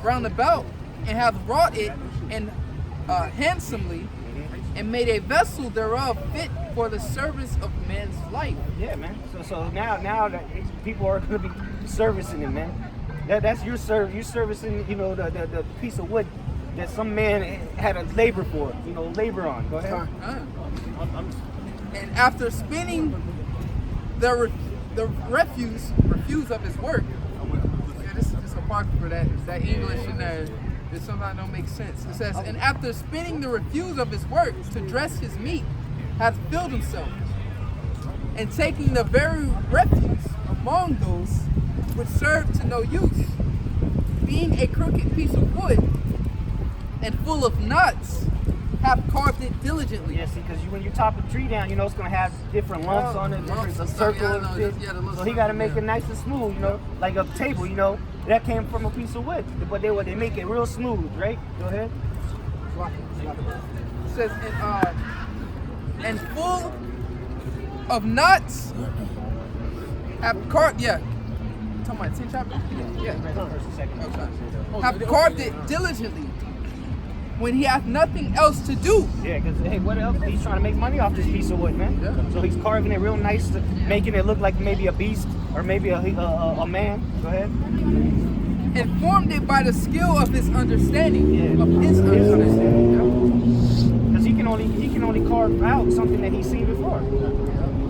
round about, and hath wrought it and handsomely, and made a vessel thereof fit for the service of man's life. Yeah, man. So now that people are going to be servicing it, man. That's your servicing, you know, the piece of wood that some man had a labor for, you know, labor on. Go ahead. And after spinning the refuse of his work, yeah, this is just a part for that English in there. It sometimes don't make sense. It says, and after spinning the refuse of his work to dress his meat, hath filled himself, and taking the very refuse among those which serve to no use, being a crooked piece of wood and full of nuts, have carved it diligently. Yeah, see, because when you top a tree down, you know it's gonna have different lumps on it, different circle and shit. So he got to make it nice and smooth, you know, like a table, you know. That came from a piece of wood, but they make it real smooth, right? Go ahead. It says, and full of nuts have carved. Yeah. Talking about 10 chapter? Yeah. Have carved it diligently, when he hath nothing else to do. Yeah, because hey, what else? He's trying to make money off this piece of wood, man. Yeah. So he's carving it real nice, making it look like maybe a beast or maybe a man. Go ahead. And formed it by the skill of his understanding. Yeah. Of his understanding. Because he can only carve out something that he's seen before, a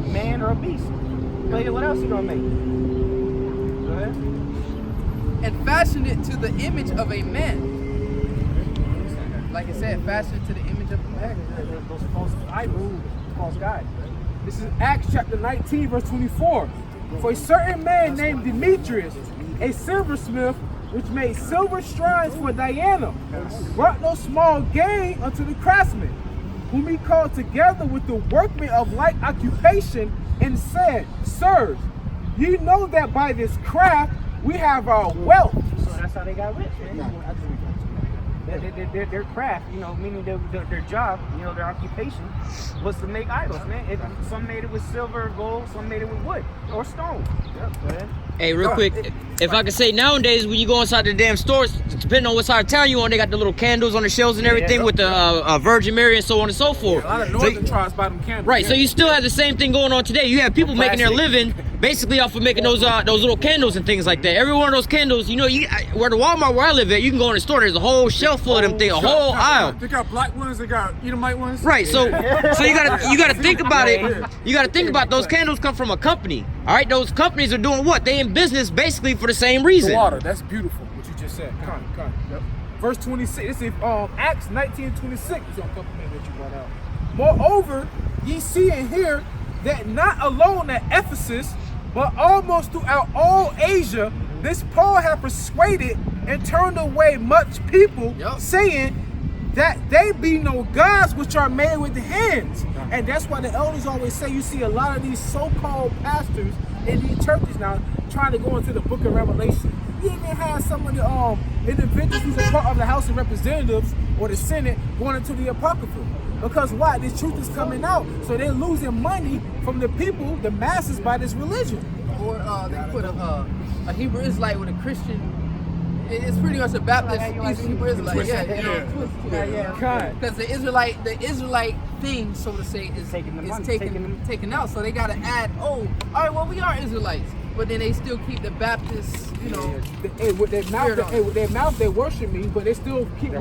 man or a beast. But what else he gonna make? Go ahead. And fashioned it to the image of a man. Like I said, fashioned to the image of a man. Those false idols, false gods. This is Acts chapter 19, verse 24. For a certain man named Demetrius, a silversmith, which made silver shrines for Diana, brought no small gain unto the craftsmen, whom he called together with the workmen of like occupation, and said, Sirs, ye know that by this craft we have our wealth. So that's how they got rich, man. Their craft, you know, meaning their job, you know, their occupation was to make idols, man. Some made it with silver or gold, some made it with wood or stone. Yep. Hey, real quick, if I could say, nowadays when you go inside the damn stores, depending on what side of town you on, they got the little candles on the shelves and everything with the Virgin Mary and so on and so forth. A lot of northern tribes buy them candles. Right, so you still have the same thing going on today. You have people making their living basically off of making those little candles and things like that. Every one of those candles, you know, where the Walmart where I live at, you can go in the store, there's a whole shelf full of them things, a whole aisle. They got black ones, they got Edomite ones. Right, so you gotta think about it. You gotta think about those candles come from a company. All right, those companies are doing what? They in business basically for the same reason. The water, that's beautiful, what you just said. Yep. Verse 26, this is Acts 19:26 is gonna compliment what you brought out. Moreover, ye see and hear that not alone at Ephesus, but almost throughout all Asia, this Paul hath persuaded and turned away much people, saying that they be no gods which are made with hands. And that's why the elders always say, you see a lot of these so-called pastors in these churches now trying to go into the book of Revelation. You even have some of the individuals who's a part of the House of Representatives or the Senate going into the Apocrypha. Because why? This truth is coming out. So they're losing money from the people, the masses, by this religion. Or they put a Hebrew Israelite with a Christian. It's pretty much a Baptist Hebrew Israelite. Because the Israelite thing, so to say, is taken out. So they got to add, all right, well, we are Israelites. But then they still keep the Baptist, you know. With their mouth, they worship me, but they still keep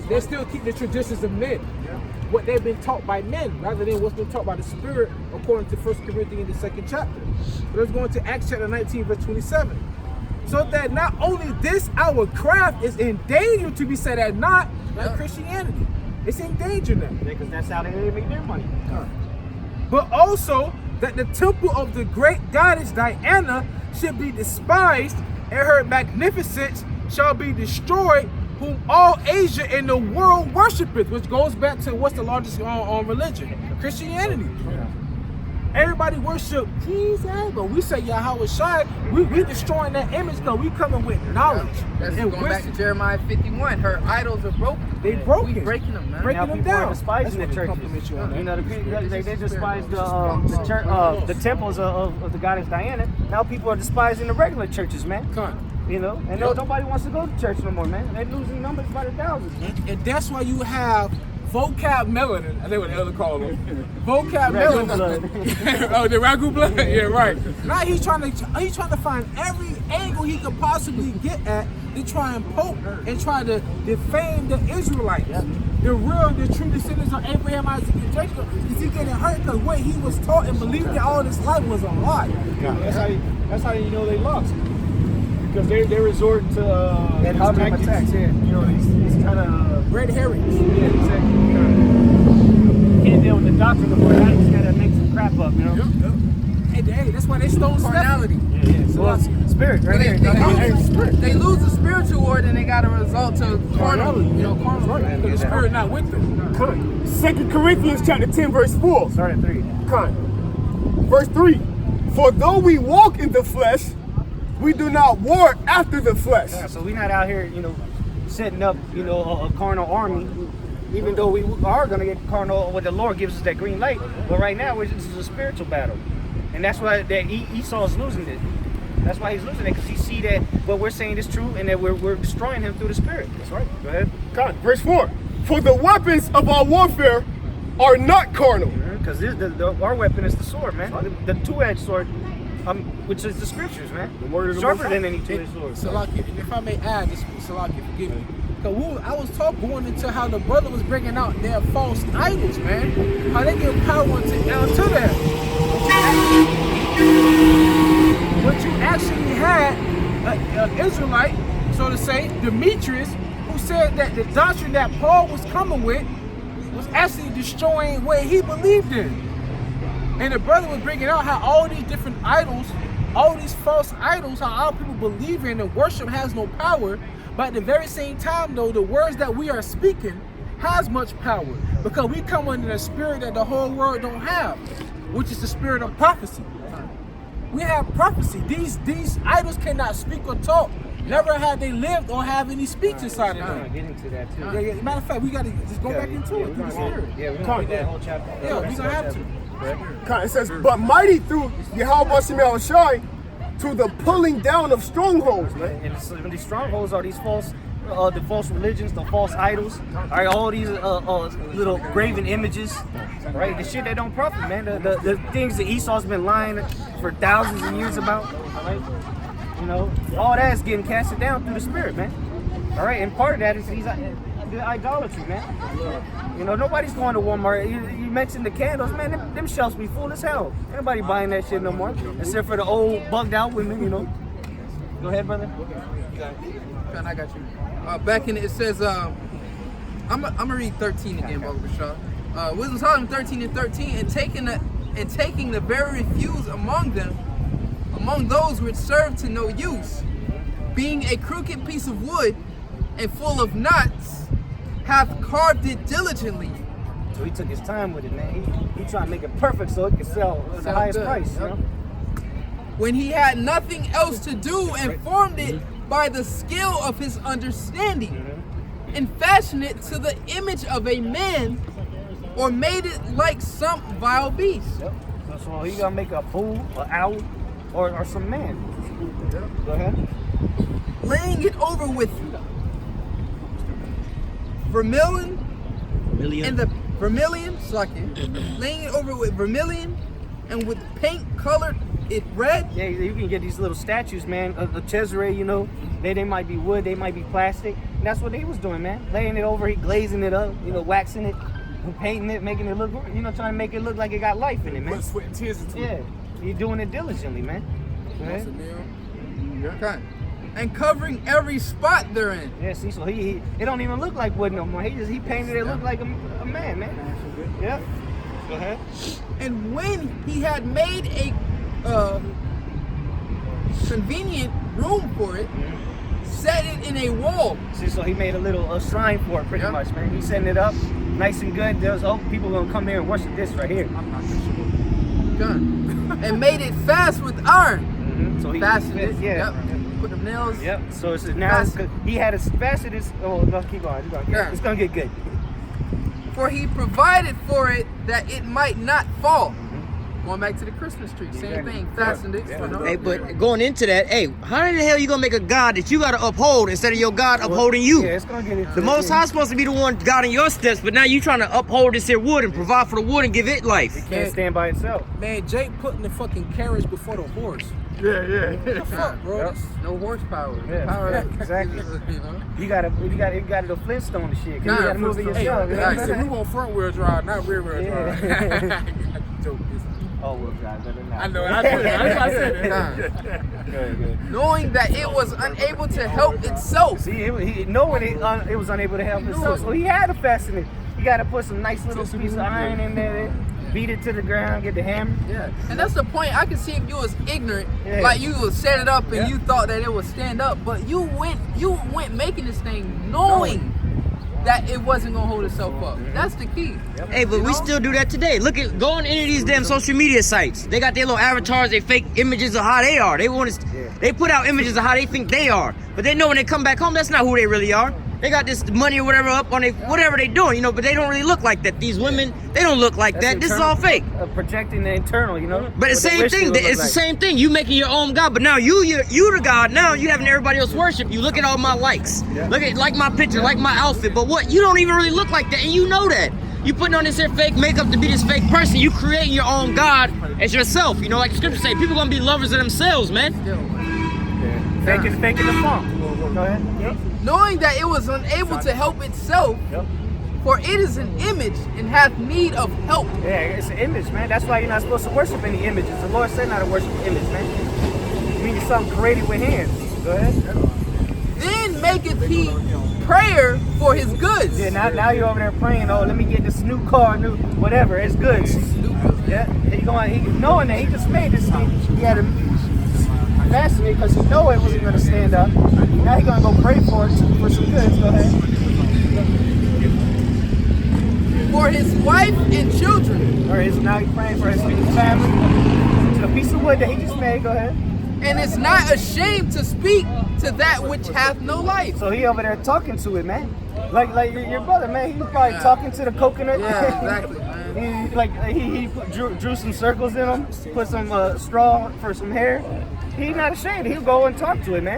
they still keep the traditions of men. What they've been taught by men, rather than what's been taught by the Spirit, according to 1 Corinthians, the 2nd chapter. But let's go into Acts chapter 19, verse 27. So that not only this our craft is in danger to be set at naught, like Christianity. It's in danger now. Because that's how they make their money. But also that the temple of the great goddess Diana should be despised, and her magnificence shall be destroyed, whom all Asia and the world worshipeth, which goes back to what's the largest religion? Christianity. Everybody worship Jesus, but we say Yahweh Shai. We destroying that image though. We coming with knowledge. That's and going back to Jeremiah 51. Her idols are broken. They broken. We breaking them, man. Breaking them down. Despising the churches. You know, they despise the temples of the goddess Diana. Now people are despising the regular churches, man. You know, and nobody wants to go to church no more, man. They're losing numbers by the thousands, man. And that's why you have vocab melanin. I think what the elder called him. Vocab melanin. Oh, the ragu blood. Yeah, right. Now he's trying to find every angle he could possibly get at to try and poke and try to defame the Israelites. Yeah. The true descendants of Abraham, Isaac, and Jacob. Is he getting hurt because what he was taught and believed that all his life was a lie? Yeah, that's how you know they lost. Because they resort to and attacks. Yeah. You know, these kind of red herrings. Yeah, exactly. Can't deal with the doctrine no more. I just gotta make some crap up, you know. Yep. Hey, that's why they stole carnality. Yeah. So well, spirit, right here. They lose the spiritual war, then they got a result to carnality. You know, carnal. Right. The spirit not with them. 2 Corinthians chapter 10, verse 4. Start at 3. Verse 3. For though we walk in the flesh, we do not war after the flesh. Yeah, so we're not out here, you know, setting up, you know, a carnal army. Even though we are going to get carnal when the Lord gives us that green light. But right now, this is a spiritual battle. And that's why that Esau is losing it. That's why he's losing it, because he see that what we're saying is true and that we're destroying him through the spirit. That's right. Go ahead. Verse 4. For the weapons of our warfare are not carnal. Because our weapon is the sword, man. The two-edged sword, which is the scriptures, man. The word of the sharper than any two-edged sword. Salaki, and if I may add, Salaki, forgive me. I was going into how the brother was bringing out their false idols, man. How they give power to them. But you actually had an Israelite, so to say, Demetrius, who said that the doctrine that Paul was coming with was actually destroying what he believed in. And the brother was bringing out how all these different idols, all these false idols, how our people believe in and worship has no power. But at the very same time, though, the words that we are speaking has much power, because we come under the spirit that the whole world don't have, which is the spirit of prophecy. We have prophecy. These idols cannot speak or talk. Never have they lived or have any speech inside of them. Get into that too. Yeah, matter of fact, we got to just go back into it through the spirit. Yeah, we're going to read that whole chapter. Yeah, we're going to have to. It says, but mighty through Yahweh Shai to the pulling down of strongholds, man. And so these strongholds are these false, the false religions, the false idols, right? All these little graven images, right? The shit that don't profit, man. The things that Esau's been lying for thousands of years about, right? You know, all that is getting casted down through the spirit, man. All right, and part of that is the idolatry, man. You know, nobody's going to Walmart. You mentioned the candles, man. Them shelves be full as hell. Ain't nobody buying that shit no more, except for the old bugged out women, you know. Go ahead, brother. I got you. Back in it says, I'm gonna read 13 again, Brother Bashar. Wisdom Solomon 13 and 13, and taking the very refuse among those which serve to no use, being a crooked piece of wood and full of knots, hath carved it diligently. So he took his time with it, man. He tried to make it perfect so it could sell at the highest price, you know? When he had nothing else to do, and formed it by the skill of his understanding, and fashioned it to the image of a man, or made it like some vile beast. Yep. So he gonna make a bull, an owl, or some man. Go ahead. Laying it over with vermilion, and the vermilion, laying it over with vermilion, and with paint colored it red. Yeah, you can get these little statues, man, of Cesare, you know. They might be wood, they might be plastic. And that's what he was doing, man. Laying it over, he glazing it up, you know, waxing it, painting it, making it look, you know, trying to make it look like it got life in it, man. Put sweat and tears into it. Yeah, he's doing it diligently, man. Okay. And covering every spot therein. Yeah, see, so it don't even look like wood no more. He painted it look like a man, man. Yeah. Go ahead. And when he had made a convenient room for it, set it in a wall. See, so he made a little shrine for it, pretty much, man. He's setting it up nice and good. There's people gonna come here and worship this right here. Done. And made it fast with iron. So he fastened it. Yeah. Yep. Put the nails. Yep. So it's now he had it fastened. Oh no, keep going. It's gonna get good. For he provided for it that it might not fall. Going back to the Christmas tree, same thing. Fastened it. You know? Hey, but going into that, hey, how in the hell you gonna make a God that you gotta uphold instead of your God upholding you? Yeah, it's gonna get into The Most High supposed to be the one guiding your steps, but now you trying to uphold this here wood and provide for the wood and give it life. It can't stand by itself. Man, Jake putting the fucking carriage before the horse. Yeah. What the fuck, bro? Yep. No horsepower. Yeah, Power. exactly. You know? You gotta the Flintstone and shit. 'Cause Nah, you gotta move it Flintstone. yourself. Hey, you know I what said I'm we want front wheel drive, not rear wheel Yeah. drive. Joke. Oh, well, God, better not. I know. I said it. Nah. Good. Knowing that it was unable to help itself. See, he knowing it was unable to help itself, so he had to fasten it. You got to put some nice little piece of iron in there, beat it to the ground, get the hammer. Yeah, and that's the point. I can see if you was ignorant, Yeah. like you would set it up and you thought that it would stand up, but you went making this thing knowing that it wasn't gonna hold itself up. That's the key. Hey, but we still do that today. Look at going into these damn social media sites. They got their little avatars, they fake images of how they are. They put out images of how they think they are, but they know when they come back home, that's not who they really are. They got this money or whatever up on whatever they doing, you know, but they don't really look like that. These women, they don't look like that. This is all fake. Projecting the internal, you know. But it's the same thing. It's the same thing. You making your own God, but now you the God. Now you having everybody else worship you. Look at all my likes. Look at like my picture, like my outfit. But what? You don't even really look like that, and you know that. You putting on this here fake makeup to be this fake person. You creating your own God as yourself. You know, like the scripture say, people gonna be lovers of themselves, man. Faking the funk. Go ahead. Yep. Knowing that it was unable to help itself, for it is an image and hath need of help. Yeah, it's an image, man. That's why you're not supposed to worship any images. The Lord said not to worship an image, man. It means something created with hands. Go ahead. Then maketh he prayer for his goods. Yeah, now you're over there praying, oh, let me get this new car, new whatever, it's good. Yeah, he knowing that he just made this thing. He had to fasten it because he know it wasn't going to stand up. Now he's going to go pray for it for some goods. Go ahead. For his wife and children. Or now he's praying for his family. To the piece of wood that he just made. Go ahead. And is not ashamed to speak to that which hath no life. So he over there talking to it, man. Like your brother, man. He was probably talking to the coconut. Yeah, exactly, man. he drew some circles in them, put some straw for some hair. He's not ashamed. He'll go and talk to it, man.